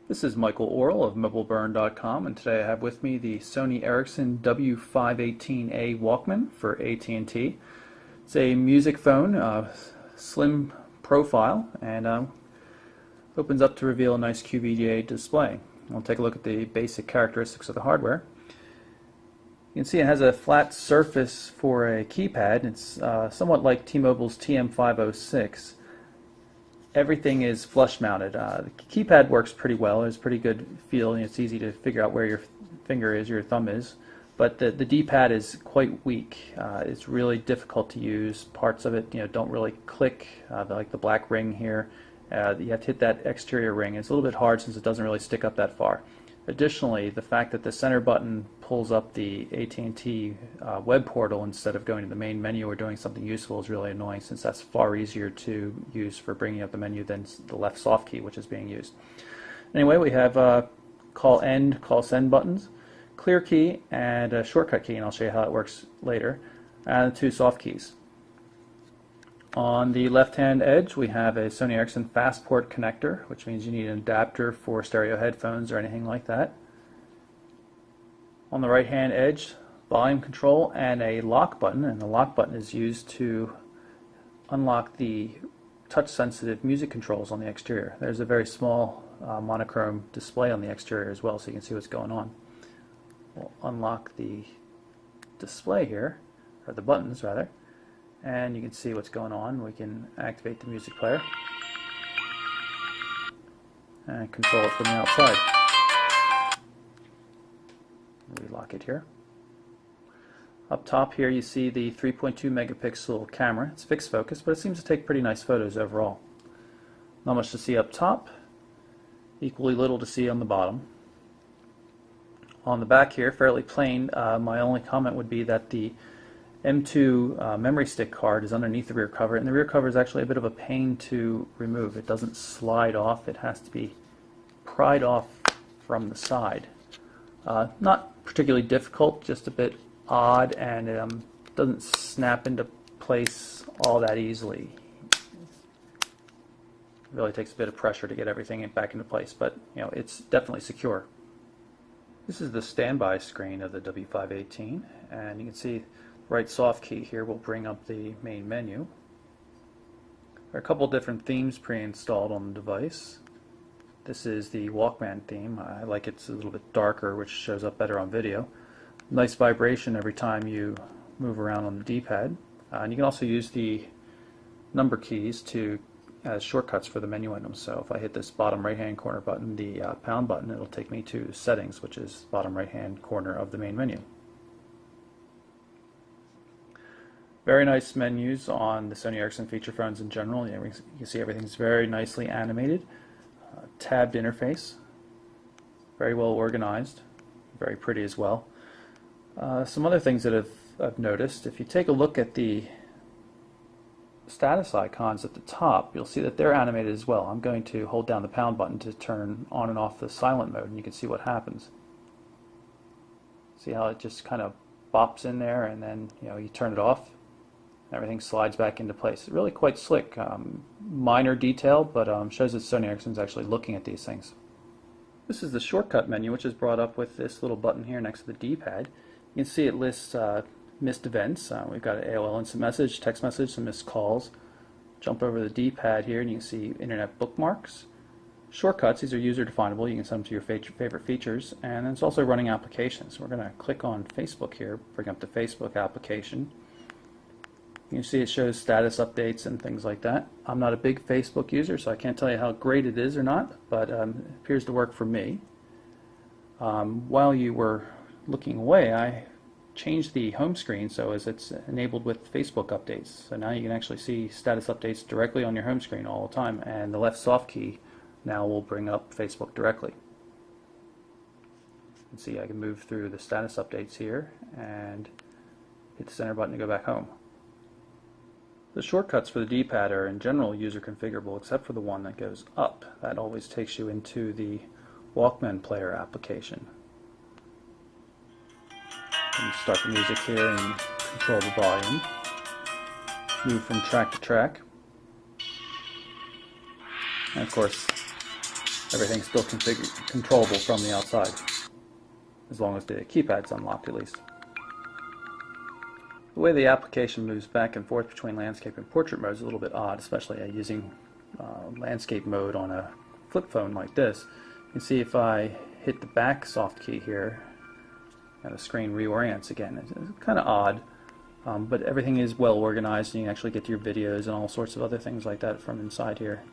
This is Michael Orrell of MobileBurn.com, and today I have with me the Sony Ericsson W518A Walkman for AT&T. It's a music phone, slim profile, and opens up to reveal a nice QVGA display. We'll take a look at the basic characteristics of the hardware. You can see it has a flat surface for a keypad. It's somewhat like T-Mobile's TM506. Everything is flush mounted. The keypad works pretty well. It's pretty good feel, and it's easy to figure out where your finger is, your thumb is. But the D-pad is quite weak. It's really difficult to use. Parts of it, don't really click, like the black ring here. You have to hit that exterior ring. It's a little bit hard since it doesn't really stick up that far. Additionally, the fact that the center button pulls up the AT&T web portal instead of going to the main menu or doing something useful is really annoying, since that's far easier to use for bringing up the menu than the left soft key, which is being used. Anyway, we have call end, call send buttons, clear key, and a shortcut key, and I'll show you how it works later, and two soft keys. On the left-hand edge, we have a Sony Ericsson Fastport connector, which means you need an adapter for stereo headphones or anything like that. On the right-hand edge, volume control and a lock button, and the lock button is used to unlock the touch-sensitive music controls on the exterior. There's a very small monochrome display on the exterior as well, so you can see what's going on. We'll unlock the display here, or the buttons rather, and you can see what's going on. We can activate the music player and control it from the outside. Relock it here. Up top here you see the 3.2 megapixel camera. It's fixed focus, but it seems to take pretty nice photos overall. Not much to see up top, equally little to see on the bottom. On the back here, fairly plain. My only comment would be that the M2 memory stick card is underneath the rear cover, and the rear cover is actually a bit of a pain to remove. It doesn't slide off. It has to be pried off from the side. Not particularly difficult, just a bit odd, and doesn't snap into place all that easily. It really takes a bit of pressure to get everything back into place, but it's definitely secure. This is the standby screen of the W518, and you can see right soft key here will bring up the main menu. There are a couple different themes pre-installed on the device. This is the Walkman theme. I like it's a little bit darker, which shows up better on video. Nice vibration every time you move around on the D-pad. And you can also use the number keys as shortcuts for the menu items. So if I hit this bottom right hand corner button, the pound button, it'll take me to settings, which is bottom right hand corner of the main menu. Very nice menus on the Sony Ericsson feature phones in general. You can see everything's very nicely animated. Tabbed interface, very well organized, very pretty as well. Some other things that I've noticed, if you take a look at the status icons at the top, you'll see that they're animated as well. I'm going to hold down the pound button to turn on and off the silent mode, and you can see what happens. See how it just kind of bops in there, and then you turn it off. Everything slides back into place. Really quite slick. Minor detail, but shows that Sony Ericsson's actually looking at these things. This is the shortcut menu, which is brought up with this little button here next to the D-pad. You can see it lists missed events. We've got an AOL instant message, text message, some missed calls. Jump over the D-pad here and you can see internet bookmarks. Shortcuts, these are user definable. You can send them to your favorite features. And then it's also running applications. We're going to click on Facebook here, bring up the Facebook application. You can see it shows status updates and things like that. I'm not a big Facebook user, so I can't tell you how great it is or not, but it appears to work for me. While you were looking away, I changed the home screen so as it's enabled with Facebook updates. So now you can actually see status updates directly on your home screen all the time, and the left soft key now will bring up Facebook directly. You can see I can move through the status updates here and hit the center button to go back home. The shortcuts for the D-pad are in general user configurable, except for the one that goes up. That always takes you into the Walkman player application. You start the music here and control the volume. Move from track to track. And of course, everything's still controllable from the outside, as long as the keypad's unlocked at least. The way the application moves back and forth between landscape and portrait mode is a little bit odd, especially using landscape mode on a flip phone like this. You can see if I hit the back soft key here, and the screen reorients again. It's kind of odd, but everything is well organized, and you can actually get to your videos and all sorts of other things like that from inside here.